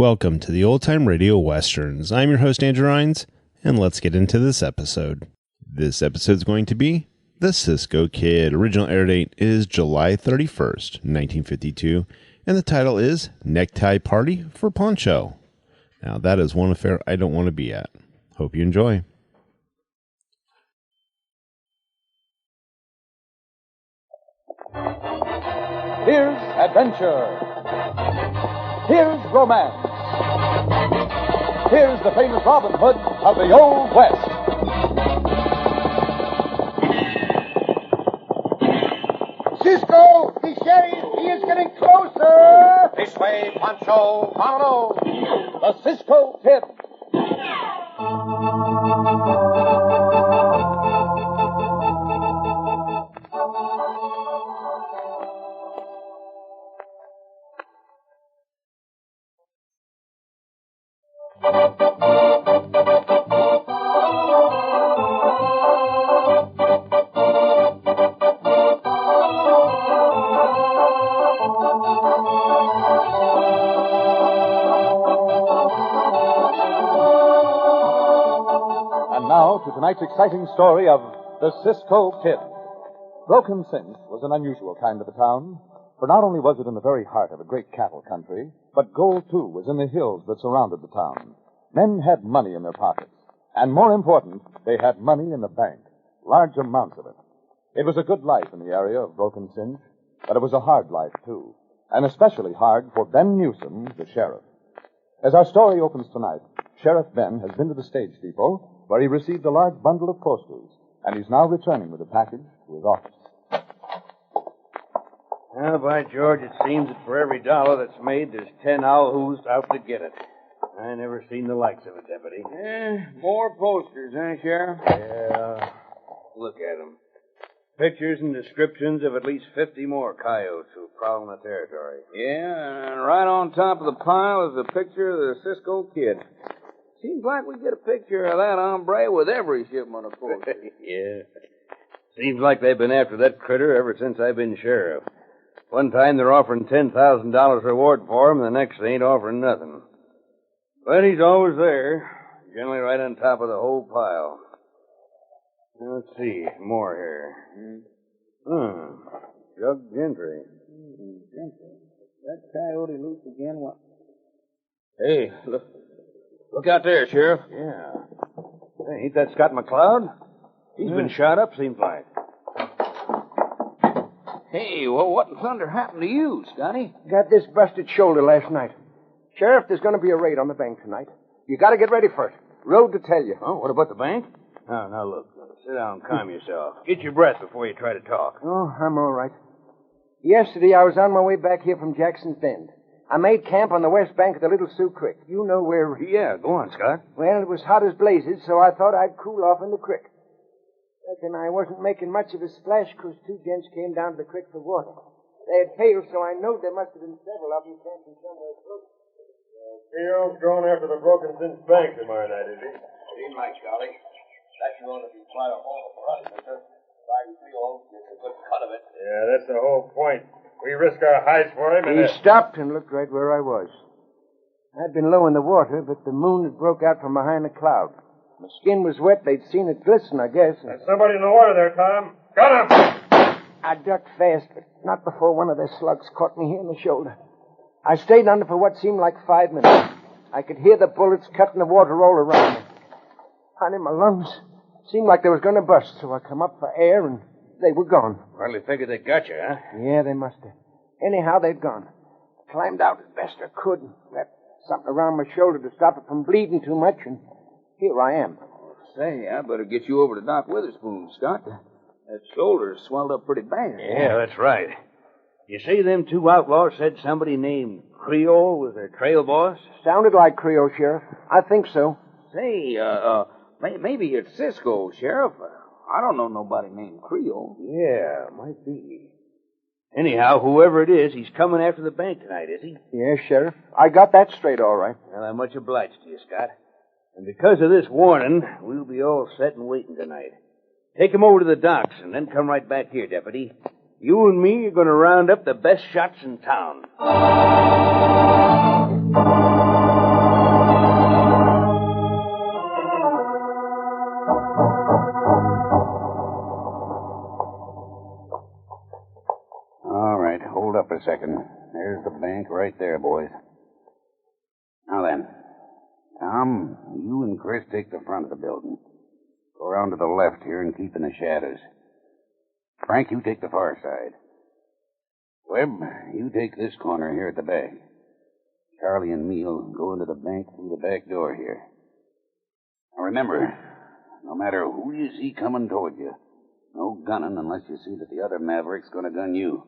Welcome to the Old Time Radio Westerns. I'm your host, Andrew Rhynes, and let's get into this episode. This episode is going to be The Cisco Kid. Original air date is July 31st, 1952, and the title is Necktie Party for Poncho. Now, that is one affair I don't want to be at. Hope you enjoy. Here's adventure. Here's romance. Here's the famous Robin Hood of the Old West. Cisco, the sheriff, he is getting closer. This way, Pancho. Vámonos. The Cisco Kid. To tonight's exciting story of the Cisco Kid. Broken Cinch was an unusual kind of a town, for not only was it in the very heart of a great cattle country, but gold, too, was in the hills that surrounded the town. Men had money in their pockets, and more important, they had money in the bank, large amounts of it. It was a good life in the area of Broken Cinch, but it was a hard life, too, and especially hard for Ben Newsom, the sheriff. As our story opens tonight, Sheriff Ben has been to the stage depot, where he received a large bundle of posters, and he's now returning with a package to his office. Well, by George, it seems that for every dollar that's made, there's 10 Alhoos out to get it. I never seen the likes of it, Deputy. More posters, huh, Sheriff? Yeah. Look at them. Pictures and descriptions of at least 50 more coyotes who prowl the territory. Yeah, and right on top of the pile is a picture of the Cisco Kid. Seems like we get a picture of that hombre with every shipment of posters. Yeah. Seems like they've been after that critter ever since I've been sheriff. One time they're offering $10,000 reward for him, and the next they ain't offering nothing. But he's always there, generally right on top of the whole pile. Now, let's see, more here. Jug Gentry. That coyote loose again? What? Hey, look out there, Sheriff. Yeah. Hey, ain't that Scott McCloud? He's been shot up, seems like. Hey, well, what in thunder happened to you, Scotty? Got this busted shoulder last night. Sheriff, there's going to be a raid on the bank tonight. You got to get ready for it. Road to tell you. Oh, what about the bank? Now, look. Sit down and calm yourself. Get your breath before you try to talk. Oh, I'm all right. Yesterday, I was on my way back here from Jackson's Bend. I made camp on the west bank of the Little Sioux Creek. You know where... Yeah, go on, Scott. Well, it was hot as blazes, so I thought I'd cool off in the creek. Reckon I wasn't making much of a splash because two gents came down to the creek for water. They had pails, so I knowed there must have been several of them camping somewhere close. Creole's going after the Broken Cinch Bank tomorrow night, is he? Seems like, Charlie. That's going to be quite a haul for us, mister. Fighting Creole gets a good cut of it. Yeah, that's the whole point. We risk our hides for him, and... He stopped and looked right where I was. I'd been low in the water, but the moon had broke out from behind a cloud. My skin was wet. They'd seen it glisten, I guess. There's somebody in the water there, Tom. Got him! I ducked fast, but not before one of their slugs caught me here in the shoulder. I stayed under for what seemed like 5 minutes. I could hear the bullets cutting the water all around me. Hot in my lungs. Seemed like they was going to bust, so I come up for air, and they were gone. Hardly figured they got you, huh? Yeah, they must have. Anyhow, they'd gone. I climbed out as best I could and wrapped something around my shoulder to stop it from bleeding too much, and here I am. Say, I better get you over to Doc Witherspoon, Scott. That shoulder's swelled up pretty bad. Yeah, that's right. You see, them two outlaws said somebody named Creole was their trail boss? Sounded like Creole, Sheriff. I think so. Say, maybe it's Cisco, Sheriff. I don't know nobody named Creole. Yeah, might be. Anyhow, whoever it is, he's coming after the bank tonight, is he? Yeah, Sheriff. I got that straight all right. Well, I'm much obliged to you, Scott. And because of this warning, we'll be all set and waiting tonight. Take him over to the docks and then come right back here, Deputy. You and me are going to round up the best shots in town. second. There's the bank right there, boys. Now then, Tom, you and Chris take the front of the building. Go around to the left here and keep in the shadows. Frank, you take the far side. Webb, you take this corner here at the back. Charlie and me'll go into the bank through the back door here. Now remember, no matter who you see coming toward you, no gunning unless you see that the other maverick's going to gun you.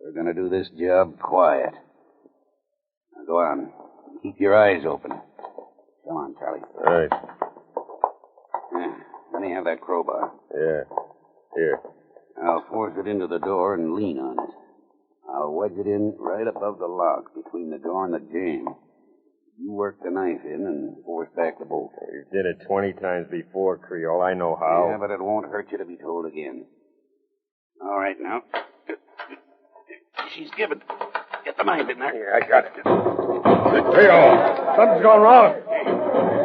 We're going to do this job quiet. Now go on. Keep your eyes open. Come on, Charlie. All right. Let me have that crowbar. Yeah. Here. I'll force it into the door and lean on it. I'll wedge it in right above the lock between the door and the jamb. You work the knife in and force back the bolt. You did it 20 times before, Creole. I know how. Yeah, but it won't hurt you to be told again. All right, now. She's given. Get the knife in there. Yeah, I got it. Creole, something's gone wrong.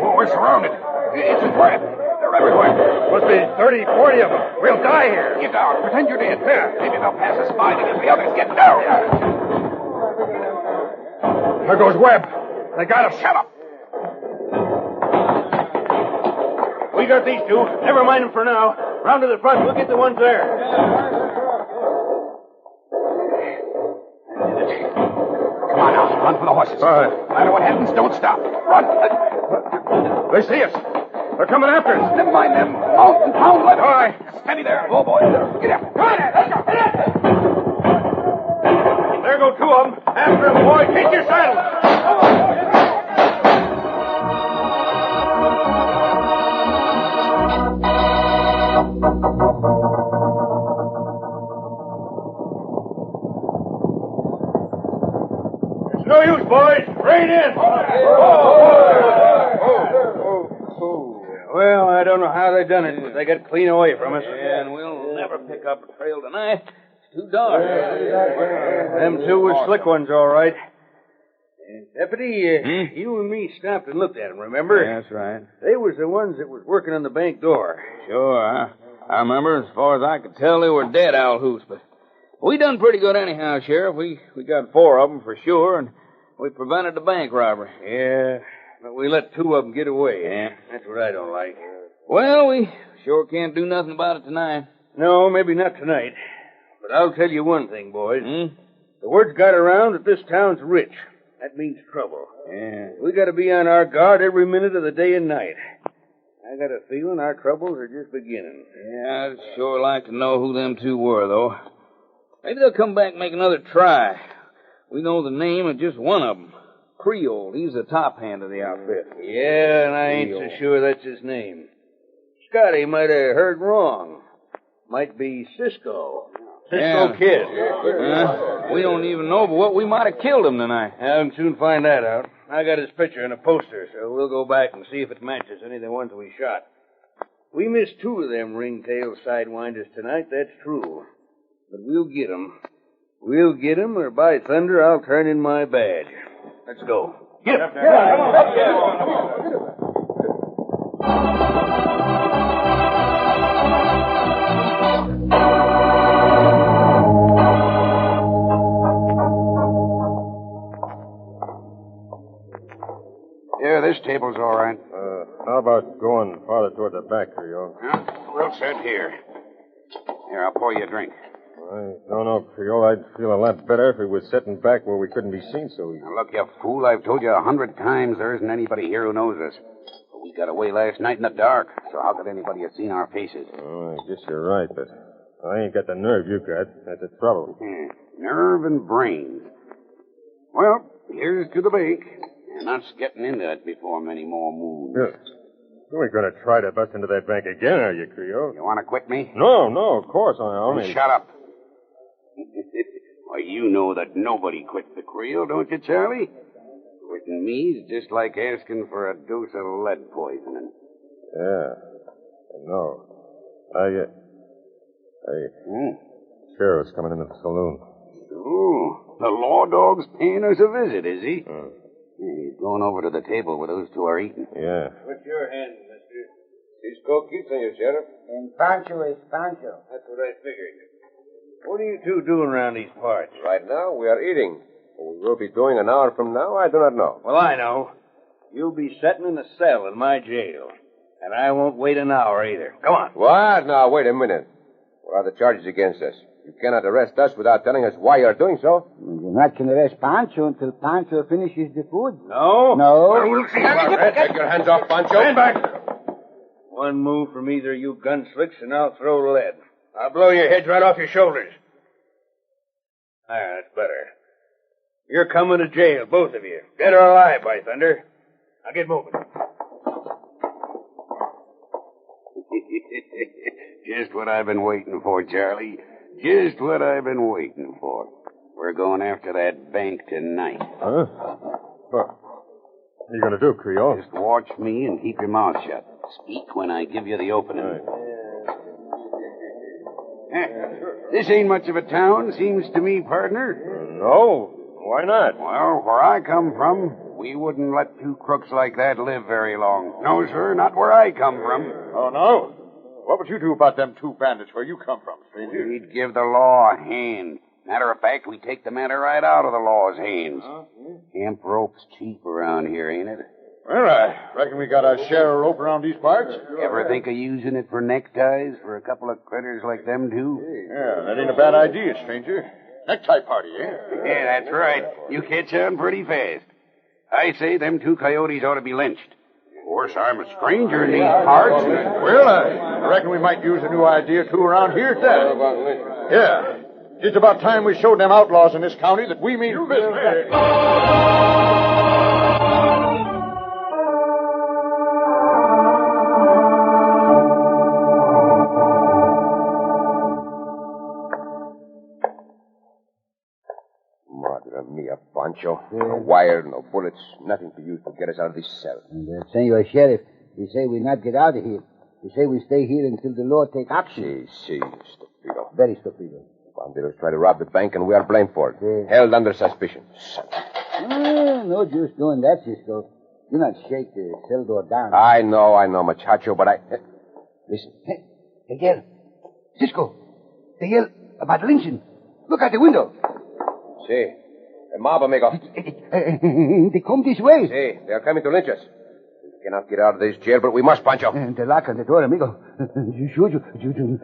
Oh, we're surrounded. It's a trap. They're everywhere. Must be 30, 40 of them. We'll die here. Get down. Pretend you're dead. Yeah. Maybe they'll pass us by to get the others. Get down. There goes Webb. They got us. Shut up. We got these two. Never mind them for now. Round to the front. We'll get the ones there. Come on now. Run for the horses. All right. No matter what happens, don't stop. Run. They see us. They're coming after us. Never mind them. Mount and pound. Let 'em. All right. Steady there. Oh, boy. Get up. Come on. Let's go. There go two of them. After them, boy. Take your saddles. It's no use, boys. Rein in. Well, I don't know how they done it, but they got clean away from us. Yeah, and we'll never pick up a trail tonight. It's too dark. Them two was slick ones, all right. Deputy, you and me stopped and looked at them, remember? Yeah, that's right. They was the ones that was working on the bank door. Sure, I remember. As far as I could tell, they were dead owl hoots, but we done pretty good anyhow, Sheriff. We got 4 of them for sure, and we prevented the bank robbery. Yeah, but we let 2 of them get away. Yeah. That's what I don't like. Well, we sure can't do nothing about it tonight. No, maybe not tonight. But I'll tell you one thing, boys. The word's got around that this town's rich. That means trouble. Yeah. We got to be on our guard every minute of the day and night. I got a feeling our troubles are just beginning. Yeah, I'd sure like to know who them 2 were, though. Maybe they'll come back and make another try. We know the name of just one of them. Creole. He's the top hand of the outfit. Yeah, and I ain't so sure that's his name. Scotty might have heard wrong. Might be Cisco. Cisco Kid. We don't even know but what we might have killed him tonight. I'll soon find that out. I got his picture in a poster, so we'll go back and see if it matches any of the ones we shot. We missed 2 of them ringtail sidewinders tonight, that's true. But we'll get 'em. We'll get 'em, or by thunder, I'll turn in my badge. Let's go. Get up there. Yeah, this table's all right. How about going farther toward the back, Creole? Yeah, we'll sit here. Here, I'll pour you a drink. I don't know, Creole. I'd feel a lot better if we was sitting back where we couldn't be seen so easy. Now, look, you fool, I've told you 100 times there isn't anybody here who knows us. But we got away last night in the dark, so how could anybody have seen our faces? Oh, I guess you're right, but I ain't got the nerve you got. That's the trouble. Nerve and brains. Well, here's to the bank. And us getting into it before many more moons. Yeah. You ain't going to try to bust into that bank again, are you, Creole? You want to quit me? No, of course. I only... Shut up. Why, you know that nobody quits the Creole, don't you, Charlie? Quitting me's just like asking for a dose of lead poisoning. Yeah, I know. Sheriff's coming into the saloon. Oh, the law dog's paying us a visit, is he? He's going over to the table where those 2 are eating. Yeah. What's your hand, mister? Cisco Kid, Sheriff. And Pancho is Pancho. That's what I figured. What are you two doing around these parts? Right now, we are eating. What we will be doing an hour from now, I do not know. Well, I know. You'll be sitting in a cell in my jail. And I won't wait an hour either. Come on. What? Now, wait a minute. What are the charges against us? You cannot arrest us without telling us why you are doing so. You're not going to arrest Pancho until Pancho finishes the food. No? No. Well, we'll see about that. Take your hands off, Pancho. Stand back. One move from either of you gun slicks and I'll throw lead. I'll blow your heads right off your shoulders. That's better. You're coming to jail, both of you. Dead or alive, by thunder. Now get moving. Just what I've been waiting for, Charlie. Just what I've been waiting for. We're going after that bank tonight. Huh? What are you going to do, Creole? Just watch me and keep your mouth shut. Speak when I give you the opening. This ain't much of a town, seems to me, partner. No. Why not? Well, where I come from, we wouldn't let two crooks like that live very long. No, sir, not where I come from. Oh, no? What would you do about them two bandits where you come from, stranger? We'd give the law a hand. Matter of fact, we take the matter right out of the law's hands. Hemp rope's cheap around here, ain't it? Well, I reckon we got our share of rope around these parts. Ever think of using it for neckties for a couple of critters like them, too? Yeah, that ain't a bad idea, stranger. Necktie party, eh? Yeah, that's right. You catch on pretty fast. I say them two coyotes ought to be lynched. Of course, I'm a stranger in these parts. Well, I reckon we might use a new idea, too, around here, Dad. Yeah. It's about time we showed them outlaws in this county that we mean business. Madre mia, Pancho. No wire, no bullets, nothing to use to get us out of this cell. And Senor Sheriff, we say we not get out of here. We say we stay here until the law take action. Si, stupido. Very stupido. Bandidos try to rob the bank, and we are blamed for it. Held under suspicion. No use doing that, Cisco. Do not shake the cell door down. I know, muchacho, but I... Listen. Hey, they yell. Cisco, they yell about lynching. Look out the window. Si. The mob, amigo. They come this way. Si, they are coming to lynch us. We cannot get out of this jail, but we must, Pancho. The lock on the door, amigo. You sure you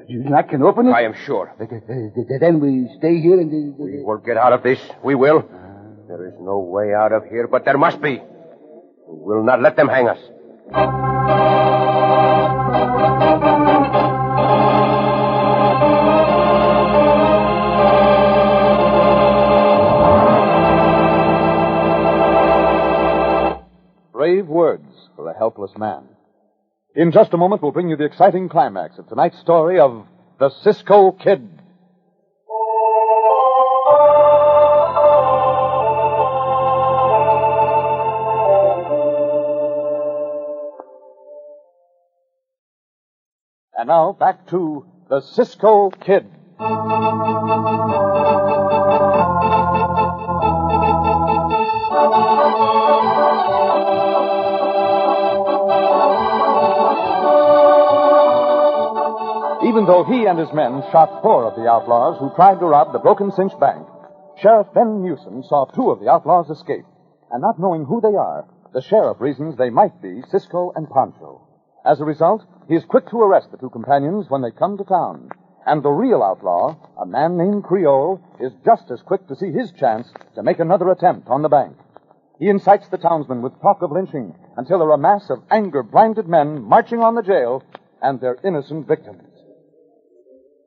not can open it? I am sure. Then we stay here and... We will get out of this. We will. There is no way out of here, but there must be. We will not let them hang us. Brave words for a helpless man. In just a moment, we'll bring you the exciting climax of tonight's story of the Cisco Kid. And now, back to the Cisco Kid. Even though he and his men shot 4 of the outlaws who tried to rob the Broken Cinch Bank, Sheriff Ben Newsom saw 2 of the outlaws escape. And not knowing who they are, the sheriff reasons they might be Cisco and Poncho. As a result, he is quick to arrest the 2 companions when they come to town. And the real outlaw, a man named Creole, is just as quick to see his chance to make another attempt on the bank. He incites the townsmen with talk of lynching until there are a mass of anger-blinded men marching on the jail and their innocent victims.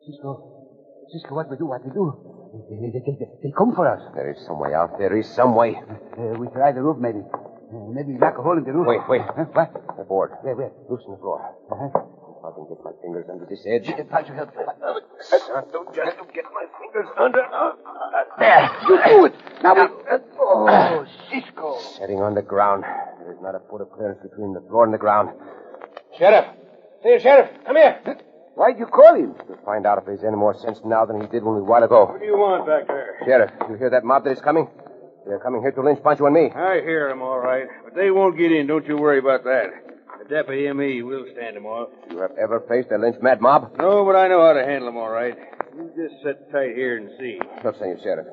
Cisco, what we do? They come for us. There is some way out. There is some way. We try the roof, maybe. Maybe we knock a hole in the roof. Wait. What? The board. Where? Loosen the floor. I can get my fingers under this edge. Pancho, help. Don't get my fingers under. There. You do it. Now we... Cisco. Setting on the ground. There is not a foot of clearance between the floor and the ground. Sheriff. Hey, Sheriff, come here. Why'd you call him? To find out if there's any more sense now than he did when we while ago. What do you want back there? Sheriff, you hear that mob that is coming? They're coming here to lynch Pancho and me. I hear them, all right. But they won't get in. Don't you worry about that. The deputy and me will stand them off. You have ever faced a lynch-mad mob? No, but I know how to handle them, all right. You just sit tight here and see. Look, Senor Sheriff.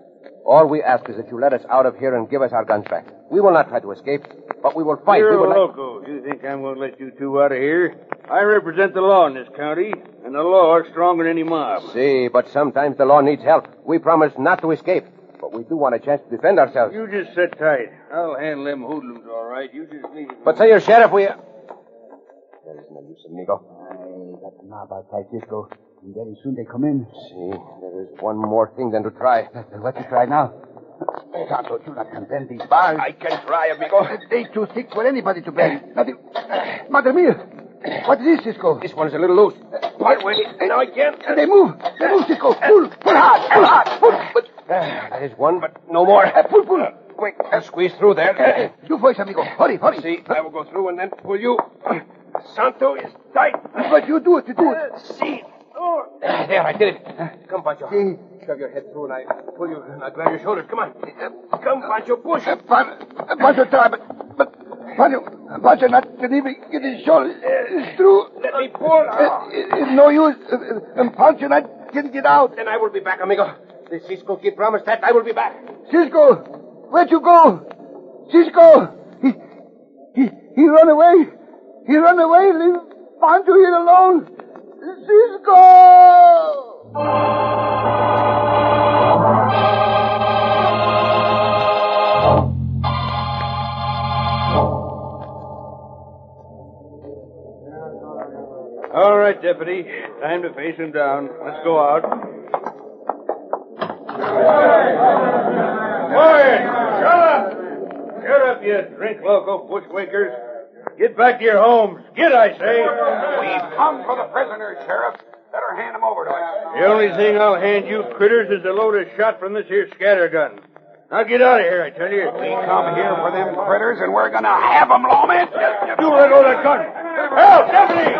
All we ask is that you let us out of here and give us our guns back. We will not try to escape, but we will fight. You're we will a loco. You think I'm going to let you two out of here? I represent the law in this county, and the law is stronger than any mob. See, but sometimes the law needs help. We promise not to escape, but we do want a chance to defend ourselves. You just sit tight. I'll handle them hoodlums all right. You just leave it. But, Senor Sheriff, we... There is no use, amigo. I got the knob outside Cisco. And very soon they come in. See, there is one more thing than to try. What you try now? Santo, you not can bend these bars. I can try, amigo. They too thick for anybody to bend. Nothing. Madre mia. What is this, Cisco? This one's a little loose. Part way. Now I can't. They move. They move, Cisco. Pull. Pull hard. Pull hard. Pull. But... There's one, but no more. Pull, pull. Quick, squeeze through there. You first, amigo. Hurry, hurry. See, I will go through and then pull you. Santo is tight. But you do it. You do it. See. There, I did it. Come, Pancho. Shove your head through and I pull you and I grab your shoulders. Come on. Come, Pancho, push. Pancho, try, but Pancho not can even get his shoulders through. Let me pull. It's no use. And Pancho not can get out. Then I will be back, amigo. The Cisco Kid promised that. I will be back. Cisco, where'd you go? Cisco, he run away. He run away. Leave Pancho here alone. Cisco! All right, Deputy. Time to face him down. Let's go out. Quiet! Shut up! Shut up, you drink loco bushwhackers. Get back to your homes. Get, I say. We've come for the prisoners, Sheriff. Better hand them over to us. The only thing I'll hand you critters is a load of shot from this here scatter gun. Now get out of here, I tell you. We come here for them critters, and we're gonna have them, lawman. You let go of that gun. Help, Deputy!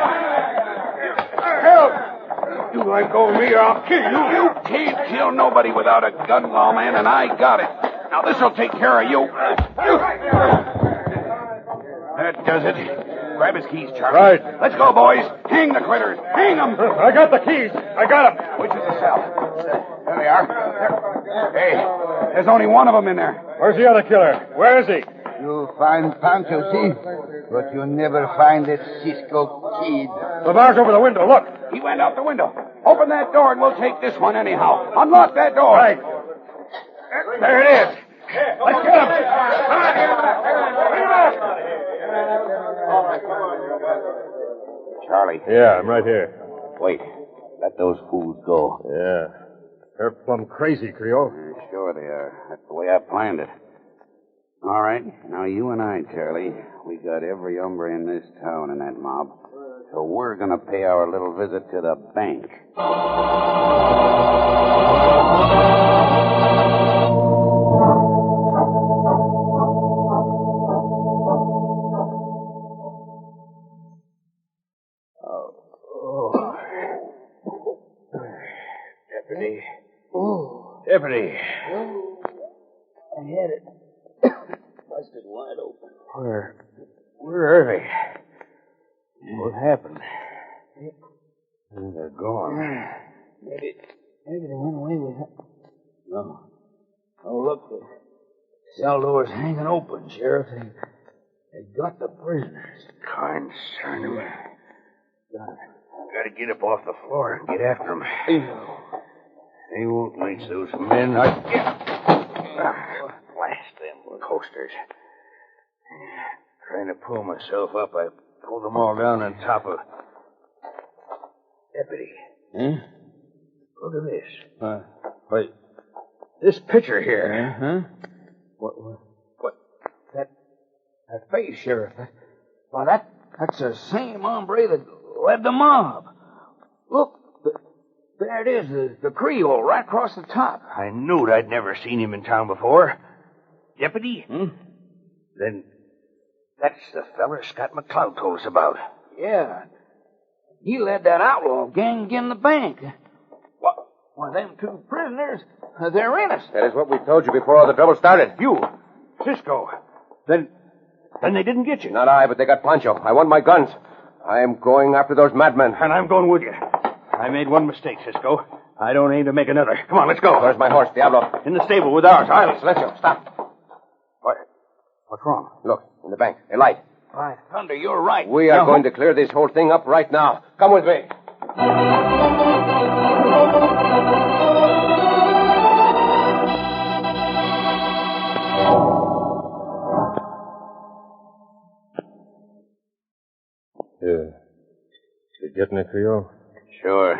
Help! You let go of me or I'll kill you. You can't kill nobody without a gun, lawman, and I got it. Now, this'll take care of you. That does it. Grab his keys, Charlie. Right. Let's go, boys. Hang the critters. Hang them. I got the keys. I got them. Which is the cell? There they are. There. Hey, there's only one of them in there. Where's the other killer? Where is he? You find Pancho, see? But you never find the Cisco Kid. The bar's over the window. Look. He went out the window. Open that door and we'll take this one anyhow. Unlock that door. Right. There it is. Let's get him. Charlie. Yeah, I'm right here. Wait. Let those fools go. Yeah. They're plumb crazy, Creole. Sure they are. That's the way I planned it. All right. Now, you and I, Charlie, we got every hombre in this town in that mob. So we're going to pay our little visit to the bank. Deputy. Deputy. I had it. Busted wide open. Where are they? What happened? They're gone. Maybe they went away with it. No. Oh, look, the cell door's hanging open, Sheriff. They got the prisoners. Concern him. Gotta get up off the floor and get after them. They won't reach those men. Blast them coasters. Trying to pull myself up, I pulled them all down on top of... Deputy. Huh? Look at this. Wait. This picture here. Huh? What? That face, Sheriff. Why, that's the same hombre that led the mob. Look, there it is, the Creole right across the top. I knew I'd never seen him in town before. Deputy? Then that's the feller Scott McCloud told us about. Yeah. He led that outlaw gang in the bank. What? Why, them two prisoners, they're innocent. That is what we told you before all the trouble started. You? Cisco? Then they didn't get you. Not I, but they got Pancho. I want my guns. I am going after those madmen. And I'm going with you. I made one mistake, Cisco. I don't aim to make another. Come on, let's go. Where's my horse, Diablo? In the stable with ours. Silencio, stop. What? What's wrong? Look, in the bank. A light. By thunder, you're right. We are going to clear this whole thing up right now. Come with me. You getting it, Creole? Sure.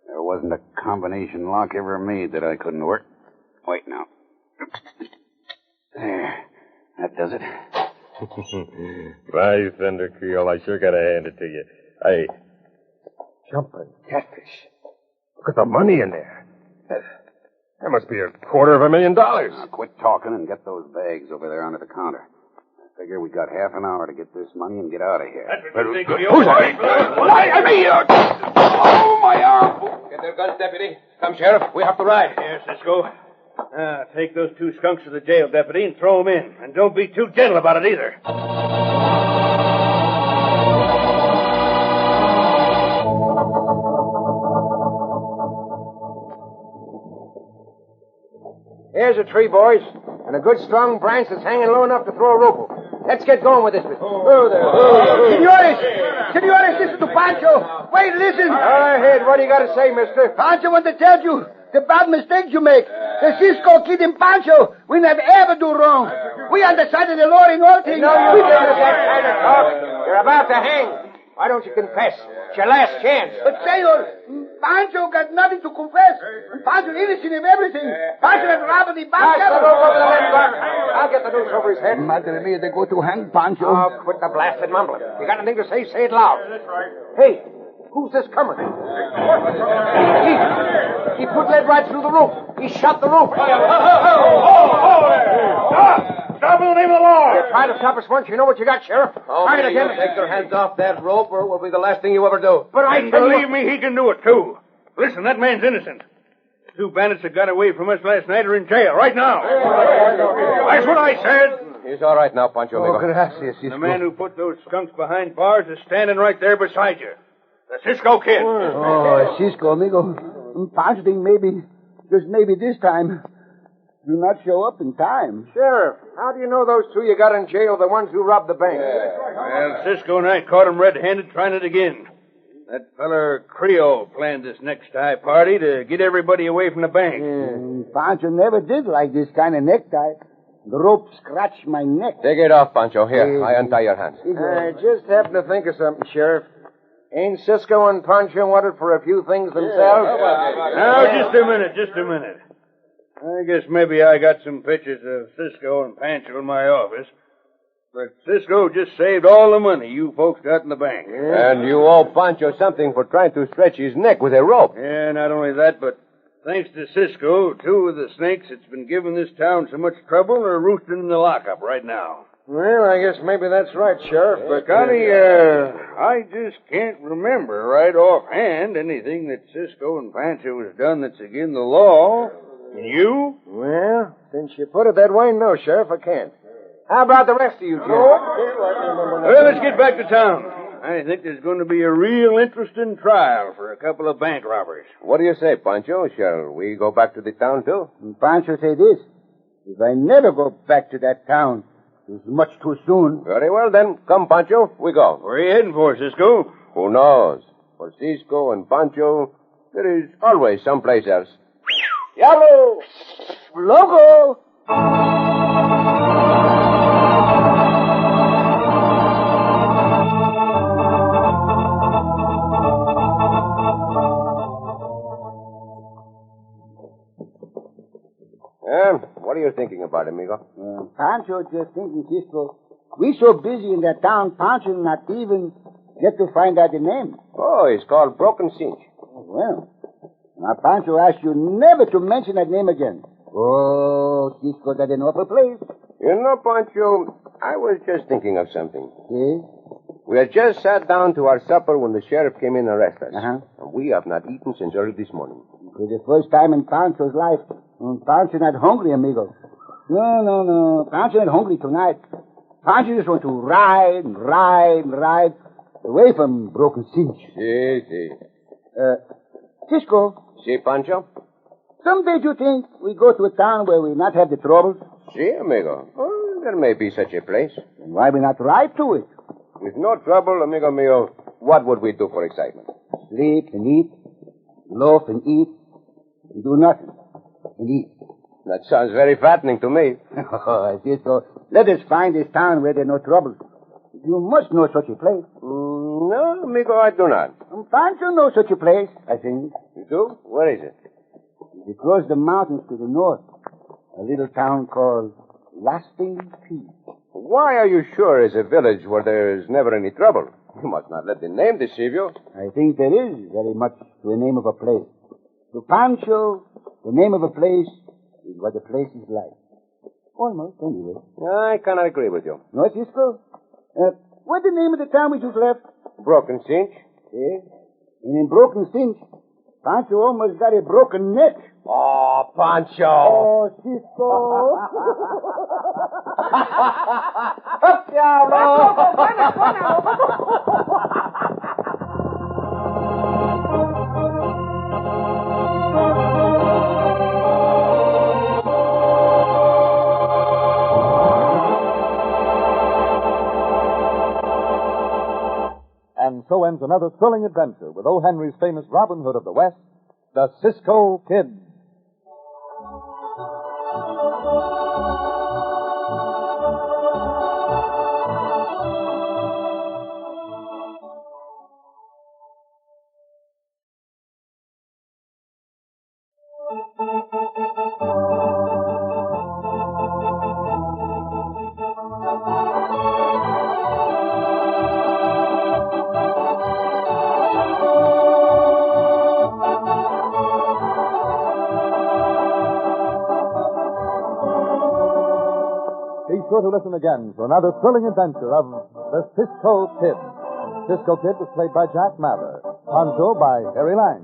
There wasn't a combination lock ever made that I couldn't work. Wait now. There. That does it. By thunder, Creole, I sure gotta hand it to you. Jumping catfish. Look at the money in there. That must be $250,000. Now quit talking and get those bags over there under the counter. I figure we got half an hour to get this money and get out of here. That's what you think, Who's that? Oh, my arm. Get their guns, deputy. Come, Sheriff. We have to ride. Here, Cisco. Take those two skunks to the jail, deputy, and throw them in. And don't be too gentle about it either. Here's a tree, boys, and a good strong branch that's hanging low enough to throw a rope over. Let's get going with this business. Senores, this is to Pancho. Wait, listen. Go ahead. What do you got to say, mister? Pancho want to tell you the bad mistakes you make. The Cisco Kid and Pancho, we never ever do wrong. We on the side of the Lord in all things. No, you didn't that kind of talk. You're about to hang. Why don't you confess? It's your last chance. But, senor, Pancho got nothing to confess. Pancho innocent of everything. Pancho had robbed the bank. I'll get the noose over his head. Madre mia, they go to hang Pancho. Oh, quit the blasted mumbling. You got anything to say it loud. Hey, who's this coming? He put lead right through the roof. He shot the roof. Stop in the name of the law! You tried to stop us once. You know what you got, Sheriff. Try it again. Take their hands off that rope, or it will be the last thing you ever do. But I And believe me, he can do it, too. Listen, that man's innocent. The two bandits that got away from us last night are in jail right now. That's what I said. He's all right now, Pancho, amigo. gracias, The man who put those skunks behind bars is standing right there beside you. The Cisco Kid. Oh, Cisco, amigo. Pancho think just maybe this time, do not show up in time. Sheriff, how do you know those two you got in jail are the ones who robbed the bank? Well, Cisco and I caught him red-handed trying it again. That feller Creole planned this necktie party to get everybody away from the bank. Pancho never did like this kind of necktie. The rope scratched my neck. Take it off, Pancho. Here, I untie your hands. I just happened to think of something, Sheriff. Ain't Cisco and Pancho wanted for a few things themselves? Now, just a minute. I guess maybe I got some pictures of Cisco and Pancho in my office. But Cisco just saved all the money you folks got in the bank. And you owe Pancho something for trying to stretch his neck with a rope. Yeah, not only that, but thanks to Cisco, two of the snakes that's been giving this town so much trouble are roosting in the lockup right now. Well, I guess maybe that's right, Sheriff, but... Scotty, I just can't remember right offhand anything that Cisco and Pancho has done that's against the law. And you? Well, since you put it that way, no, Sheriff, I can't. How about the rest of you, Jim? Well, let's get back to town. I think there's going to be a real interesting trial for a couple of bank robbers. What do you say, Pancho? Shall we go back to the town, too? And Pancho say this. If I never go back to that town, it's much too soon. Very well, then. Come, Pancho. We go. Where are you heading for, Cisco? Who knows? For Cisco and Pancho, there is always someplace else. Diablo! Loco! What are you thinking about, amigo? Pancho just thinking, Cisco. We so busy in that town, Pancho not even get to find out the name. Oh, it's called Broken Cinch. Well, now Pancho asked you never to mention that name again. Oh, Cisco got an awful place. You know, Pancho, I was just thinking of something. Yes? We had just sat down to our supper when the sheriff came in and arrested us. Uh-huh. And we have not eaten since early this morning. For the first time in Pancho's life. Pancho not hungry, amigo. No. Pancho not hungry tonight. Pancho just want to ride away from Broken Cinch. Si. Cisco, See, Pancho? Someday you think we go to a town where we not have the troubles? See, amigo. Oh, there may be such a place. Then why we not ride to it? With no trouble, amigo mio, what would we do for excitement? Sleep and eat, loaf and eat, and do nothing and eat. That sounds very fattening to me. Oh, Cisco, let us find this town where there are no troubles. You must know such a place. No, amigo, I do not. Pancho knows such a place, I think. You do? Where is it? It's across the mountains to the north. A little town called Lasting Peace. Why are you sure it's a village where there's never any trouble? You must not let the name deceive you. I think there is very much to the name of a place. To Pancho, the name of a place is what the place is like. Almost, anyway. I cannot agree with you. No, Cisco? What's the name of the town we just left? Broken Cinch? Yeah. And in Broken Cinch, Pancho almost got a broken neck. Oh, Pancho. Oh, Cisco. And so ends another thrilling adventure with O. Henry's famous Robin Hood of the West, the Cisco Kid. Be sure to listen again for another thrilling adventure of the Cisco Kid. Cisco Kid was played by Jack Mather. Poncho by Harry Lang.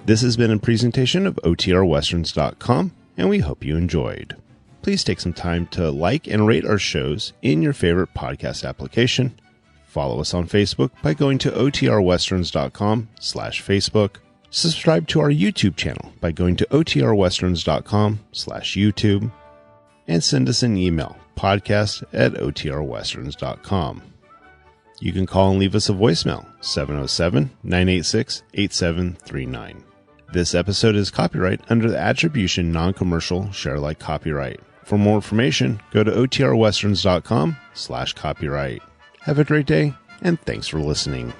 This has been a presentation of OTRWesterns.com, and we hope you enjoyed. Please take some time to like and rate our shows in your favorite podcast application. Follow us on Facebook by going to OTRWesterns.com/Facebook. Subscribe to our YouTube channel by going to OTRWesterns.com/YouTube. And send us an email, podcast@OTRWesterns.com. You can call and leave us a voicemail, 707-986-8739. This episode is copyright under the Attribution Non-Commercial Share-alike copyright. For more information, go to OTRWesterns.com/copyright. Have a great day, and thanks for listening.